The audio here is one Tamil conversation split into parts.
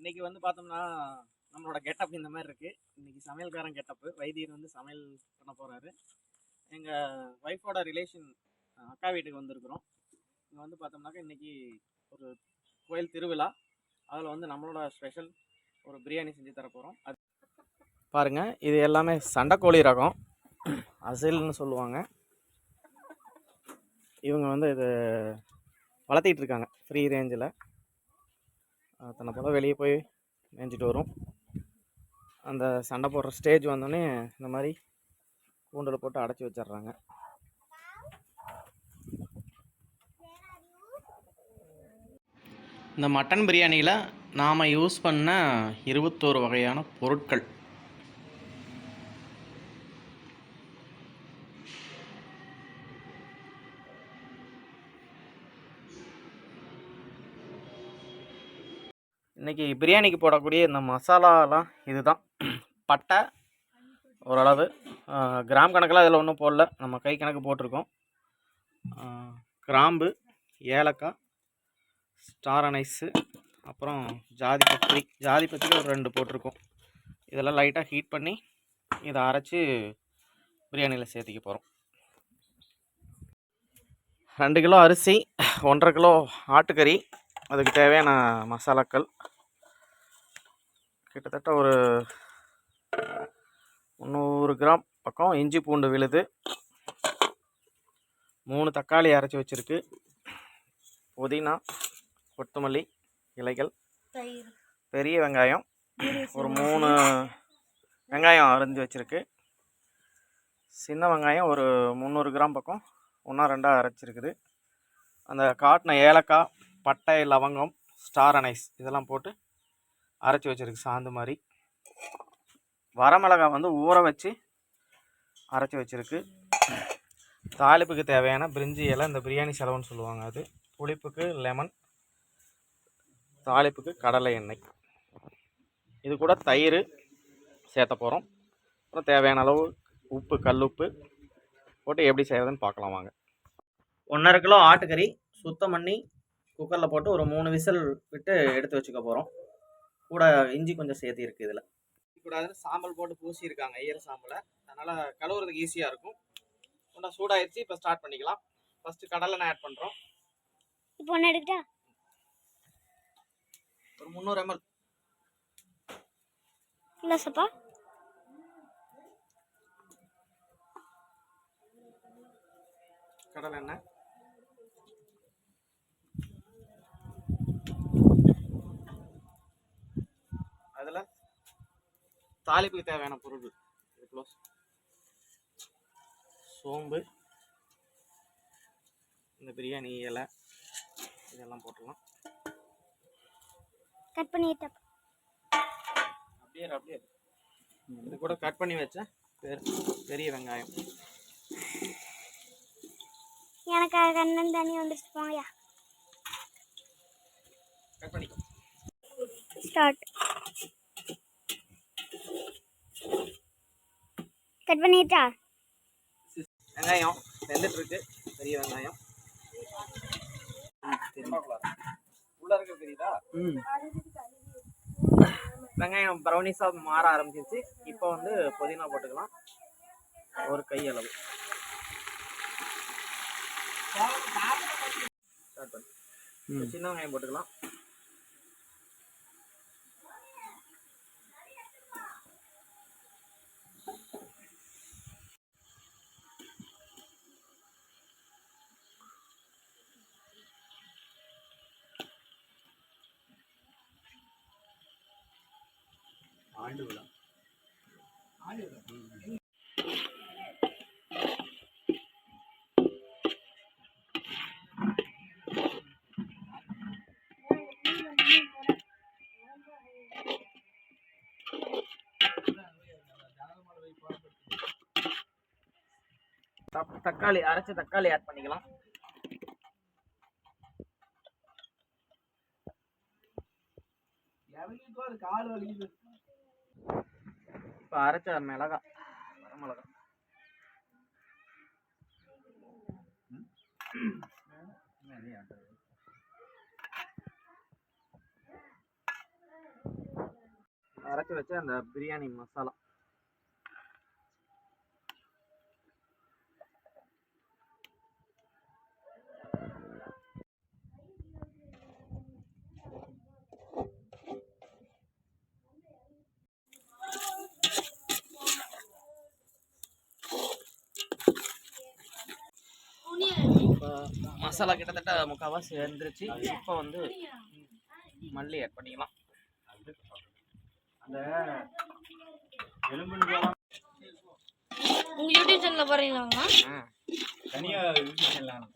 இன்னைக்கு வந்து பார்த்தோம்னா நம்மளோட கெட்டப் இந்த மாதிரி இருக்கு. இன்னைக்கு சமையல்காரன் கெட்டப்பு. வைத்தியர் வந்து சமையல் பண்ண போறாரு. எங்க ஒய்ஃபோட ரிலேஷன் அக்கா வீட்டுக்கு வந்திருக்கிறோம். இங்கே வந்து பார்த்தோம்னாக்கா இன்னைக்கு ஒரு கோயில் திருவிழா. அதில் வந்து நம்மளோட ஸ்பெஷல் ஒரு பிரியாணி செஞ்சு தர போகிறோம். அது பாருங்க, இது எல்லாமே சண்டைக்கோழி ரகம், அசில்னு சொல்லுவாங்க. இவங்க வந்து இது வளர்த்திட்டு இருக்காங்க ஃப்ரீ ரேஞ்சில். தன்னை போல் வெளியே போய் மேய்ஞ்சிட்டு வரும். அந்த சண்டை போடுற ஸ்டேஜ் வந்தோடனே இந்த மாதிரி கூண்டில் போட்டு அடைச்சி வச்சிடுறாங்க. இந்த மட்டன் பிரியாணியில் நாம் யூஸ் பண்ண 21 வகையான பொருட்கள். இன்றைக்கி பிரியாணிக்கு போடக்கூடிய இந்த மசாலாலாம் இதுதான். பட்டை ஓரளவு, கிராம் கணக்கில் அதில் ஒன்றும் போடல, நம்ம கை கணக்கு போட்டிருக்கோம். கிராம்பு, ஏலக்காய், ஸ்டார் அனைஸு, அப்புறம் ஜாதி பத்திரி ஒரு 2 போட்டிருக்கோம். இதெல்லாம் லைட்டாக ஹீட் பண்ணி இதை அரைச்சி பிரியாணியில் சேர்த்திக்க போகிறோம். 2 கிலோ அரிசி, 1.5 கிலோ ஆட்டுக்கறி, அதுக்கு தேவையான மசாலாக்கள், கிட்டத்தட்ட ஒரு 300 கிராம் பக்கம் இஞ்சி பூண்டு விழுது, 3 தக்காளி அரைச்சி வச்சுருக்கு, புதினா, கொத்தமல்லி இலைகள், பெரிய வெங்காயம் ஒரு 3 வெங்காயம் அரைஞ்சி வச்சுருக்கு, சின்ன வெங்காயம் ஒரு 300 கிராம் பக்கம் 1-2 அரைச்சிருக்குது. அந்த காட்டின ஏலக்காய், பட்டை, லவங்கம், ஸ்டார் அனைஸ் இதெல்லாம் போட்டு அரைச்சி வச்சுருக்கு சாந்து மாதிரி. வரமிளகாய் வந்து ஊற வச்சு அரைச்சி வச்சுருக்கு. தாளிப்புக்கு தேவையான பிரிஞ்சி இலை, இந்த பிரியாணி செலவுன்னு சொல்லுவாங்க அது. புளிப்புக்கு லெமன், தாளிப்புக்கு கடலை எண்ணெய். இது கூட தயிர் சேர்த்த போகிறோம். அப்புறம் தேவையான அளவு உப்பு, கல் உப்பு போட்டு எப்படி செய்கிறதுன்னு பார்க்கலாம் வாங்க. 1.5 கிலோ ஆட்டுக்கறி சுத்தம் பண்ணி குக்கரில் போட்டு ஒரு 3 விசில் விட்டு எடுத்து வச்சுக்க போகிறோம். கூட இஞ்சி கொஞ்சம் சேர்த்து இருக்குது. இதில் கூடாதுன்னு சாம்பல் போட்டு பூசியிருக்காங்க, ஈர சாம்பலை. அதனால் கழுவுறதுக்கு ஈஸியாக இருக்கும். ஒன்றா சூடாகிடுச்சு, இப்போ ஸ்டார்ட் பண்ணிக்கலாம். ஃபஸ்ட்டு கடலை நான் ஆட் பண்ணுறோம். இப்போ ஒன்று எடுக்கிட்டா ஒரு 300 ml இல்லை சப்பா. கடலை எண்ணெய், அதில் தாளிப்புக்கு தேவையான பொருள் சோம்பு, இந்த பிரியாணி இலை இதெல்லாம் போட்டுடலாம். கட் பண்ணிட்டு அப்படியே இது கூட கட் பண்ணி வச்ச பெரிய வெங்காயம். எனக்கு கண்ணன் தண்ணி வந்துட்டு போங்கயா. கட் பண்ணிக்கோ. ஸ்டார்ட். கட் பண்ணிட்டா. வெங்காயம் வெந்துட்டு இருக்கு. பெரிய வெங்காயம் உள்ள இருக்க தெரியுதா? வெங்காயம் ப்ரௌனிஸா மாற ஆரம்பிச்சிருச்சு. இப்போ வந்து புதினா போட்டுக்கலாம், ஒரு கை அளவு. சின்ன வெங்காயம் போட்டுக்கலாம். தக்காளி, அரைச்ச தக்காளி ஆட் பண்ணிக்கலாம். இப்போ அரைச்ச மிளகாய், வரமிளகாய், அரைச்சி வச்ச அந்த பிரியாணி மசாலா. இப்போ மசாலா கிட்டத்தட்ட முக்கால்வாசி சேர்ந்துருச்சு. இப்போ வந்து மல்லி ஆட் பண்ணிக்கலாம். அந்த எலும்பு உங்க யூடியூப் சேனல்ல போறீங்களா? தனியா யூடியூப் சேனல்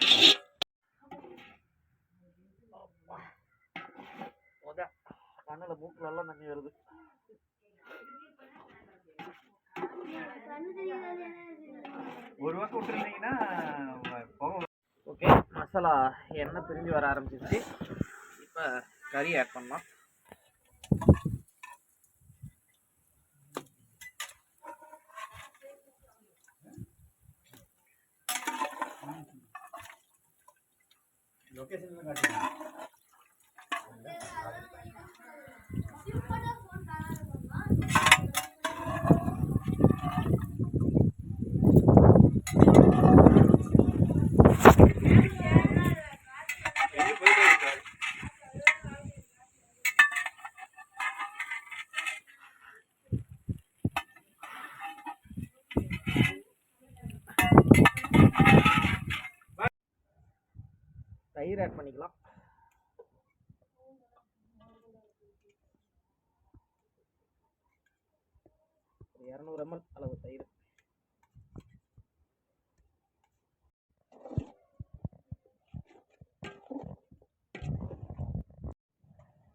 கண்ணுல மூக்குல எல்லாம் தண்ணி வருது. ஒரு பக்கம் விட்டுருந்தீங்கன்னா ஓகே. மசாலா எண்ணெய் பிரிஞ்சு வர ஆரம்பிச்சிருச்சு. இப்போ கறி ஆட் பண்ணலாம். தயிர் ஆட் பண்ணிக்கலாம். ஒரு 200 ml அளவு தயிர்.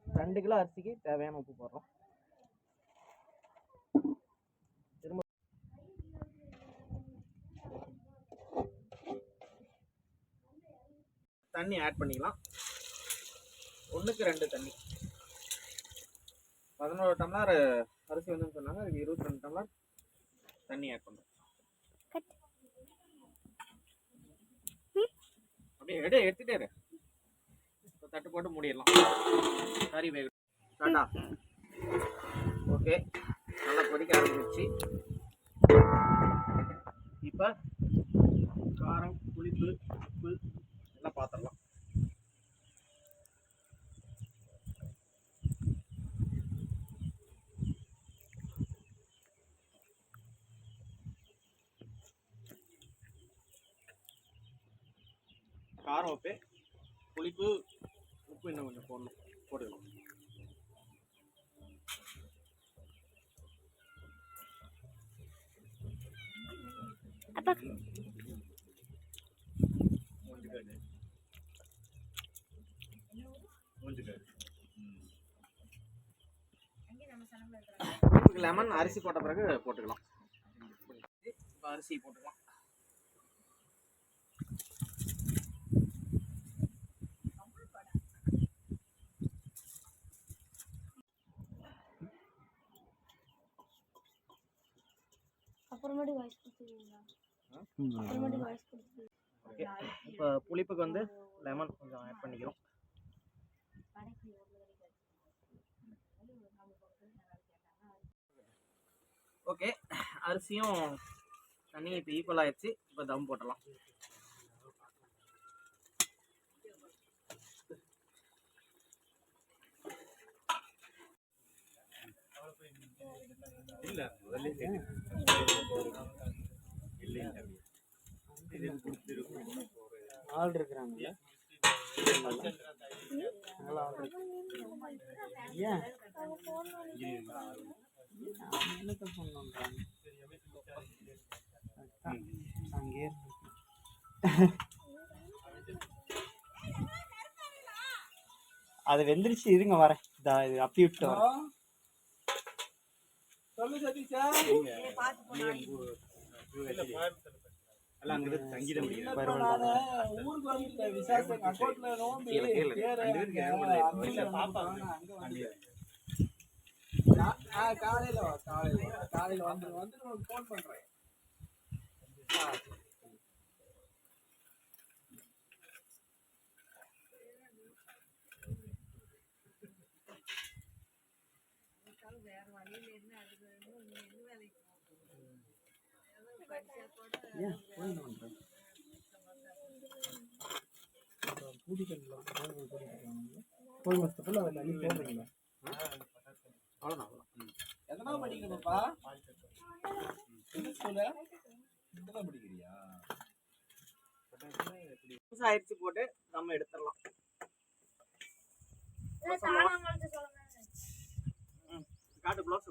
2 கிலோ அரிசிக்கு தேவையான உப்பு போடுறோம். திரும்ப தண்ணி ஆட் பண்ணிக்கலாம். 1க்கு 2 தண்ணி. 11 டம்ளர் அரிசி வந்துன்னு சொன்னாங்க. அதுக்கு 22 டம்ளர் தண்ணி ஆட் பண்ணுறோம். அப்படியே எடுத்துட்டே இரு. தட்டு போட்டு மூடிடலாம். கறி வேகட்டும். டாட்டா. ஓகே, நல்லா கொதிக்க ஆரம்பிச்சிருச்சு. இப்போ காரம், புளிப்பு, உப்பு எல்லாம் பார்த்துடலாம். காரம் உப்பு, புளிப்பு, உப்பு இன்னும் கொஞ்சம் போட்டுக்கலாம். அப்பா லெமன் அரிசி போட்ட பிறகு போட்டுக்கலாம். இப்போ அரிசி போட்டுக்கலாம். அப்புறமேட்டு வாய்ஸ் கொடுத்துருவீங்களா? ஓகே, இப்போ புளிப்புக்கு வந்து லெமன் கொஞ்சம் ஆட் பண்ணிக்கிறோம். ஓகே, அரிசியும் தண்ணி இப்போ ஈக்குவல் ஆயிடுச்சு. இப்போ தம் போட்டலாம். இல்லை ஆள் இருக்கிறாங்க. ஏன் என்னத்தை பண்ணுறாங்க அங்கே அது வெந்துருச்சு. இருங்க வரேன். இது அப்பி விட்டு வரேன். காலையில வந்து போன் பண்றேன். வேற எதனா படிக்கணும்ப்பா படிக்கிறியா ஆயிடுச்சு போட்டு நம்ம எடுத்துடலாம். காட்டு ப்ளவுஸ்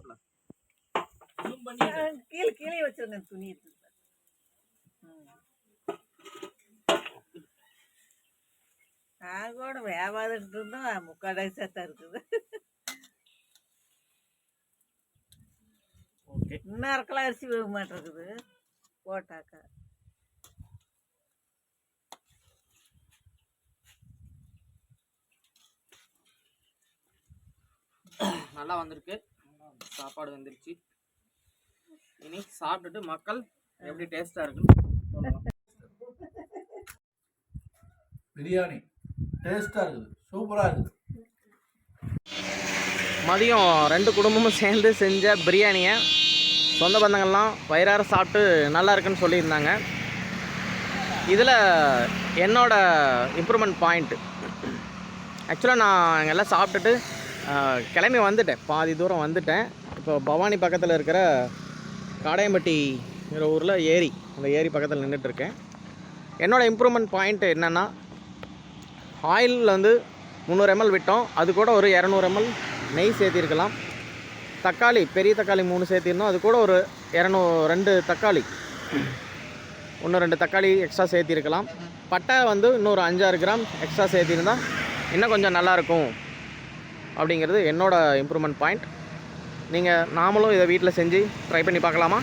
கீழே கீழே வச்சிருந்தேன் துணி இருக்கு. நான் கூட வியாபாரம் இருந்தோம் முக்கால்வாசி தான் இருக்குது. இன்னும் அரைக்கலாம் அரிசி வேக மாட்டேங்குது போட்டாக்கா. நல்லா வந்திருக்கு. சாப்பாடு வந்துருச்சு. இனி சாப்பிட்டுட்டு மக்கள் எப்படி டேஸ்டா இருக்குன்னு சொல்லலாம். பிரியாணி டேஸ்ட்டாக இருக்குது, சூப்பராக இருக்குது. மதியம் 2 குடும்பமும் சேர்ந்து செஞ்ச பிரியாணியை சொந்த பந்தங்கள்லாம் வயிறார சாப்பிட்டு நல்லா இருக்குன்னு சொல்லியிருந்தாங்க. இதில் என்னோட இம்ப்ரூவ்மெண்ட் பாயிண்ட்டு, ஆக்சுவலாக நான் எல்லாம் சாப்பிட்டுட்டு கிளம்பி வந்துட்டேன், பாதி தூரம் வந்துட்டேன். இப்போ பவானி பக்கத்தில் இருக்கிற காடையம்பட்டிங்கிற ஊரில் ஏரி, அந்த ஏரி பக்கத்தில் நின்றுட்டுருக்கேன். என்னோடய இம்ப்ரூவ்மெண்ட் பாயிண்ட் என்னென்னா, ஆயிலில் வந்து 300 ml விட்டோம், அது கூட ஒரு 200 ml நெய் சேர்த்திருக்கலாம். தக்காளி பெரிய தக்காளி 3 சேர்த்திருந்தோம், அது கூட ஒரு 2 தக்காளி 1-2 தக்காளி எக்ஸ்ட்ரா சேர்த்திருக்கலாம். பட்டை வந்து இன்னொரு 5-6 கிராம் எக்ஸ்ட்ரா சேர்த்திருந்தா இன்னும் கொஞ்சம் நல்லாயிருக்கும் அப்படிங்கிறது என்னோடய இம்ப்ரூவ்மெண்ட் பாயிண்ட். நாமளும் இதை வீட்டில் செஞ்சு ட்ரை பண்ணி பார்க்கலாமா?